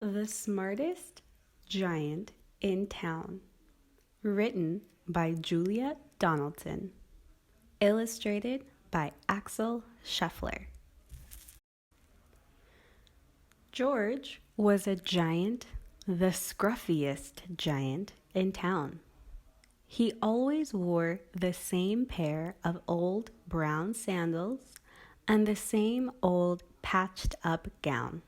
The Smartest Giant in Town. Written by Julia Donaldson. Illustrated by Axel Scheffler. George was a giant, the scruffiest giant in town. He always wore the same pair of old brown sandals and the same old patched up gown.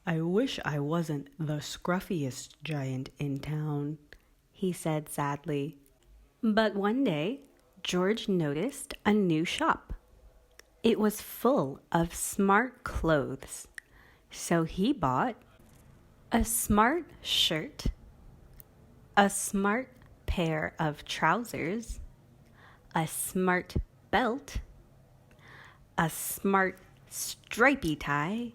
"I wish I wasn't the scruffiest giant in town," he said sadly. But one day, George noticed a new shop. It was full of smart clothes. So he bought a smart shirt, a smart pair of trousers, a smart belt, a smart stripy tie,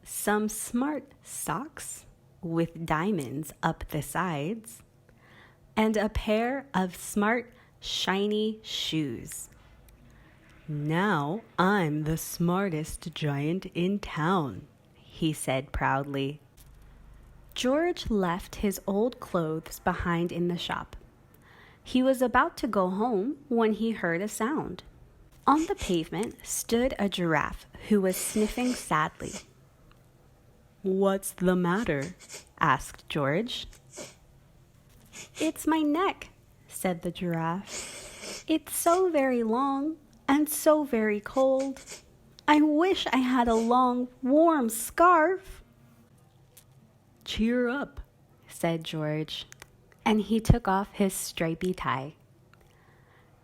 some smart socks with diamonds up the sides, and a pair of smart, shiny shoes. "Now I'm the smartest giant in town," he said proudly. George left his old clothes behind in the shop. He was about to go home when he heard a sound. On the pavement stood a giraffe who was sniffing sadly. "What's the matter?" asked George. "It's my neck," said the giraffe. "It's so very long and so very cold. I wish I had a long, warm scarf." "Cheer up," said George, and he took off his stripy tie.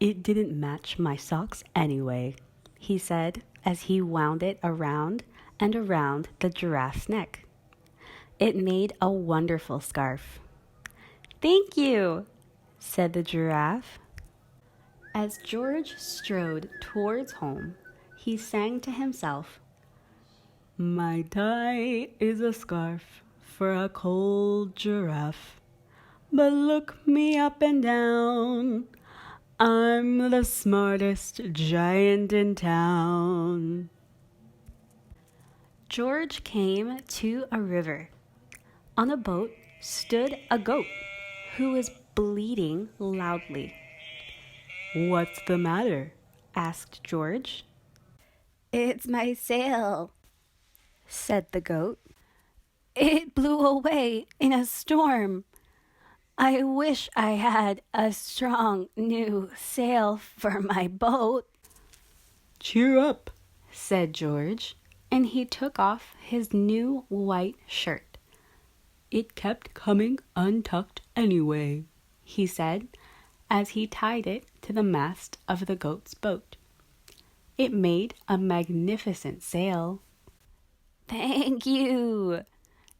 "It didn't match my socks anyway," he said as he wound it around and around the giraffe's neck. It made a wonderful scarf. "Thank you," said the giraffe. As George strode towards home, he sang to himself, "My tie is a scarf for a cold giraffe, but look me up and down, I'm the smartest giant in town." George came to a river. On a boat stood a goat who was bleating loudly. "What's the matter?" asked George. "It's my sail," said the goat. "It blew away in a storm. I wish I had a strong new sail for my boat." "Cheer up," said George, and he took off his new white shirt. "It kept coming untucked anyway," he said, as he tied it to the mast of the goat's boat. It made a magnificent sail. "Thank you,"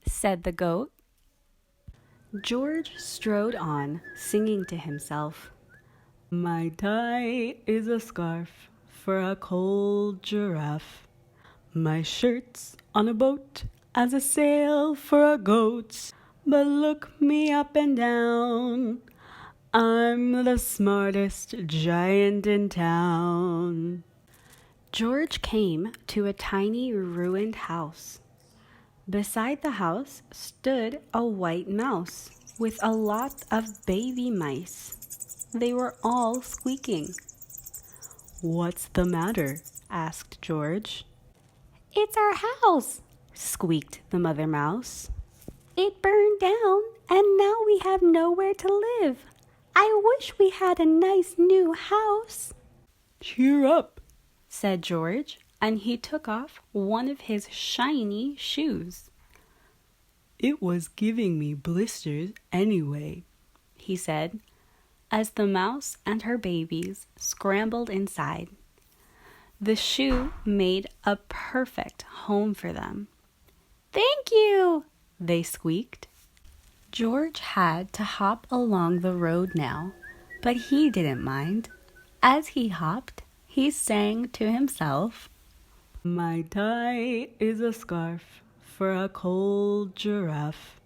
said the goat. George strode on, singing to himself, "My tie is a scarf for a cold giraffe. My shirt's on a boat as a sail for a goat. But look me up and down, I'm the smartest giant in town." George came to a tiny ruined house. Beside the house stood a white mouse with a lot of baby mice. They were all squeaking. "What's the matter?" asked George. "It's our house," squeaked the mother mouse. "It burned down and now we have nowhere to live. I wish we had a nice new house." "Cheer up," said George, and he took off one of his shiny shoes. "It was giving me blisters anyway," he said, as the mouse and her babies scrambled inside. The shoe made a perfect home for them. "Thank you," they squeaked. George had to hop along the road now, but he didn't mind. As he hopped, he sang to himself, "My tie is a scarf for a cold giraffe.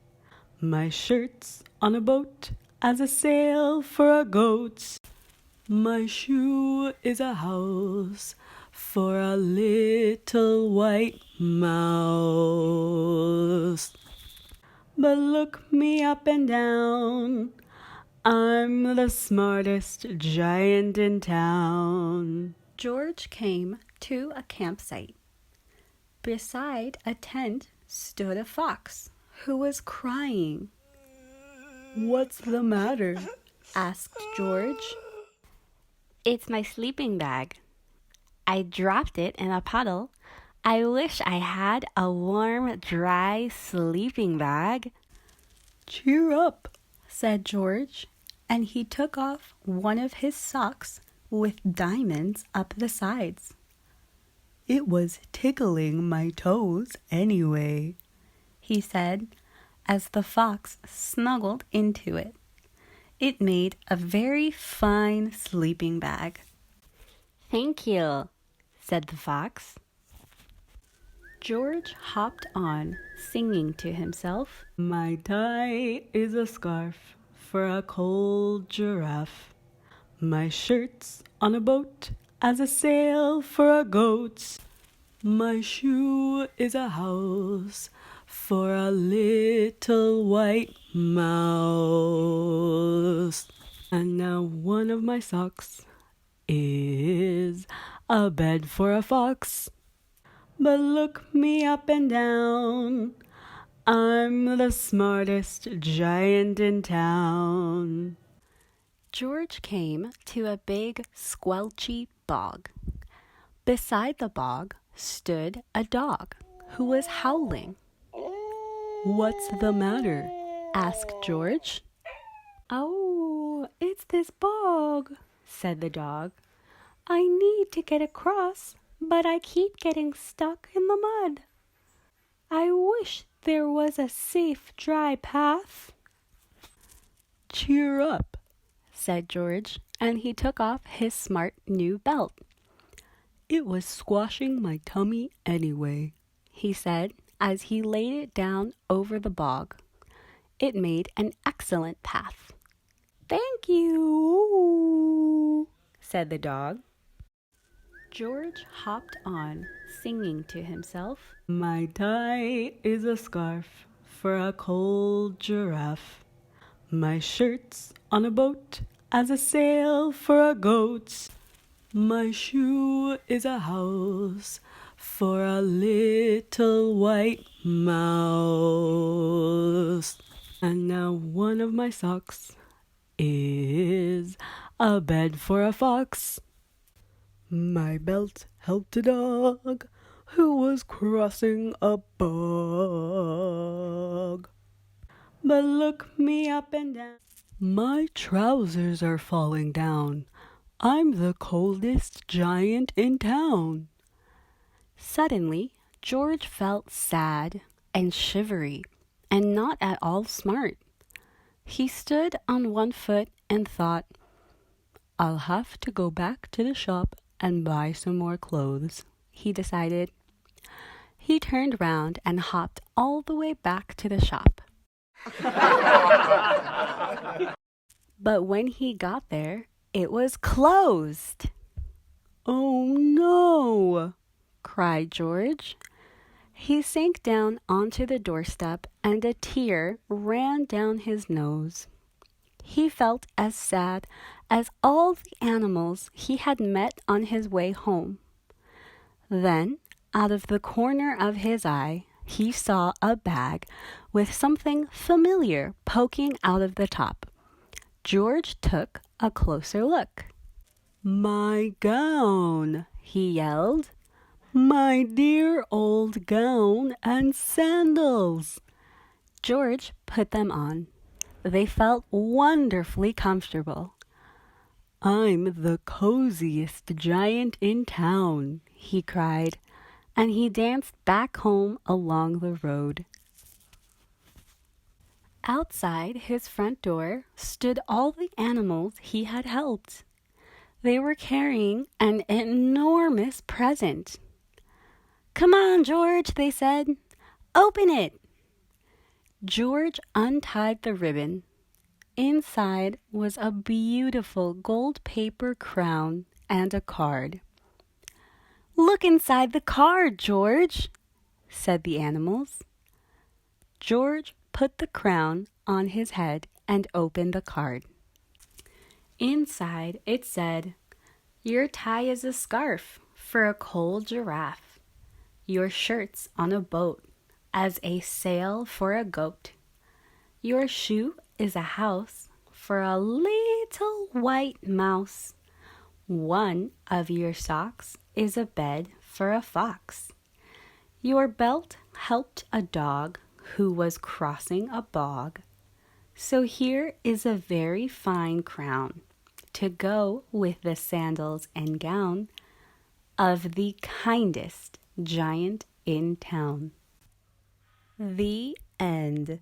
My shirt's on a boat as a sail for a goat. My shoe is a house for a little white mouse. But look me up and down, I'm the smartest giant in town. George came to a campsite. Beside a tent stood a fox who was crying. What's the matter? Asked George. It's my sleeping bag. I dropped it in a puddle. I wish I had a warm, dry sleeping bag. Cheer up, said George, and he took off one of his socks with diamonds up the sides. It was tickling my toes anyway, he said, as the fox snuggled into it. It made a very fine sleeping bag. Thank you, said the fox. George hopped on, singing to himself, My tie is a scarf for a cold giraffe. My shirt's on a boat as a sail for a goat. My shoe is a house for a little white mouse. And now one of my socks is a bed for a fox. But look me up and down, I'm the smartest giant in town. George came to a big, squelchy bog. Beside the bog stood a dog who was howling. What's the matter? Asked George. Oh, it's this bog, said the dog. I need to get across, but I keep getting stuck in the mud. I wish there was a safe, dry path. Cheer up, said George, and he took off his smart new belt. It was squashing my tummy anyway, he said, as he laid it down over the bog. It made an excellent path. Thank you, said the dog. George hopped on, singing to himself, My tie is a scarf for a cold giraffe. My shirt's on a boat as a sail for a goat. My shoe is a house for a little white mouse. And now one of my socks is a bed for a fox. My belt helped a dog who was crossing a bog. But look me up and down. My trousers are falling down. I'm the coldest giant in town. Suddenly, George felt sad and shivery and not at all smart. He stood on one foot and thought, I'll have to go back to the shop and buy some more clothes, he decided. He turned round and hopped all the way back to the shop. But when he got there, it was closed. Oh no, cried George. He sank down onto the doorstep and a tear ran down his nose. He felt as sad as all the animals he had met on his way home. Then, out of the corner of his eye, he saw a bag with something familiar poking out of the top. George took a closer look. My gown, he yelled. My dear old gown and sandals. George put them on. They felt wonderfully comfortable. I'm the coziest giant in town, he cried, and he danced back home along the road. Outside his front door stood all the animals he had helped. They were carrying an enormous present. Come on, George, they said. Open it. George untied the ribbon. Inside was a beautiful gold paper crown and a card. Look inside the card, George, said the animals. George put the crown on his head and opened the card. Inside it said, "Your tie is a scarf for a cold giraffe. Your shirt's on a boat as a sail for a goat. Your shoe is a house for a little white mouse. One of your socks is a bed for a fox. Your belt helped a dog who was crossing a bog. So here is a very fine crown to go with the sandals and gown of the kindest giant in town." The end.